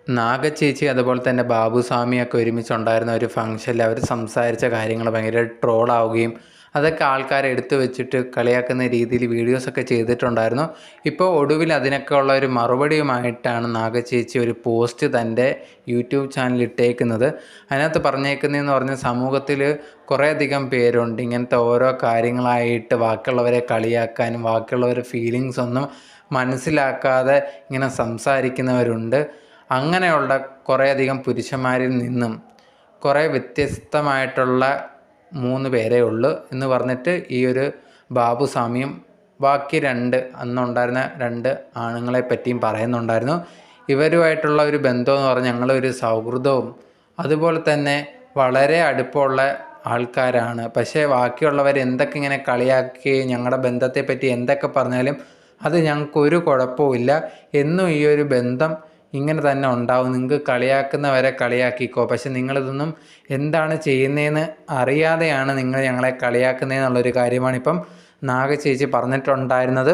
നാഗച്ചേച്ചി അതുപോലെ തന്നെ ബാബുസ്വാമിയൊക്കെ ഒരുമിച്ചുണ്ടായിരുന്ന ഒരു ഫംഗ്ഷനിൽ അവർ സംസാരിച്ച കാര്യങ്ങൾ ഭയങ്കര ട്രോളാവുകയും അതൊക്കെ ആൾക്കാരെ എടുത്തു വെച്ചിട്ട് കളിയാക്കുന്ന രീതിയിൽ വീഡിയോസൊക്കെ ചെയ്തിട്ടുണ്ടായിരുന്നു. ഇപ്പോൾ ഒടുവിൽ അതിനൊക്കെ ഉള്ള ഒരു മറുപടിയുമായിട്ടാണ് നാഗച്ചേച്ചി ഒരു പോസ്റ്റ് തൻ്റെ യൂട്യൂബ് ചാനലിൽ ഇട്ടേക്കുന്നത്. അതിനകത്ത് പറഞ്ഞേക്കുന്നതെന്ന് പറഞ്ഞാൽ സമൂഹത്തിൽ കുറേയധികം പേരുണ്ട് ഇങ്ങനത്തെ ഓരോ കാര്യങ്ങളായിട്ട് ബാക്കിയുള്ളവരെ കളിയാക്കാനും ബാക്കിയുള്ളവരുടെ ഫീലിങ്സ് ഒന്നും മനസ്സിലാക്കാതെ ഇങ്ങനെ സംസാരിക്കുന്നവരുണ്ട്. അങ്ങനെയുള്ള കുറേയധികം പുരുഷന്മാരിൽ നിന്നും കുറേ വ്യത്യസ്തമായിട്ടുള്ള 3 പേരേ ഉള്ളൂ എന്ന് പറഞ്ഞിട്ട് ഈ ഒരു ബാബുസ്വാമിയും ബാക്കി അന്നുണ്ടായിരുന്ന 2 ആണുങ്ങളെ പറ്റിയും പറയുന്നുണ്ടായിരുന്നു. ഇവരുമായിട്ടുള്ള ഒരു ബന്ധമെന്ന് പറഞ്ഞാൽ ഞങ്ങളൊരു സൗഹൃദവും അതുപോലെ തന്നെ വളരെ അടുപ്പമുള്ള ആൾക്കാരാണ്. പക്ഷേ ബാക്കിയുള്ളവർ എന്തൊക്കെ ഇങ്ങനെ കളിയാക്കുകയും ഞങ്ങളുടെ ബന്ധത്തെപ്പറ്റി എന്തൊക്കെ പറഞ്ഞാലും അത് ഞങ്ങൾക്കൊരു കുഴപ്പമില്ല. എന്നും ഈ ഒരു ബന്ധം ഇങ്ങനെ തന്നെ ഉണ്ടാവും. നിങ്ങൾക്ക് കളിയാക്കുന്നവരെ കളിയാക്കിക്കോ, പക്ഷെ നിങ്ങളിതൊന്നും എന്താണ് ചെയ്യുന്നതെന്ന് അറിയാതെയാണ് നിങ്ങൾ ഞങ്ങളെ കളിയാക്കുന്നതെന്നുള്ളൊരു കാര്യമാണ് ഇപ്പം നാഗച്ചേച്ചി പറഞ്ഞിട്ടുണ്ടായിരുന്നത്.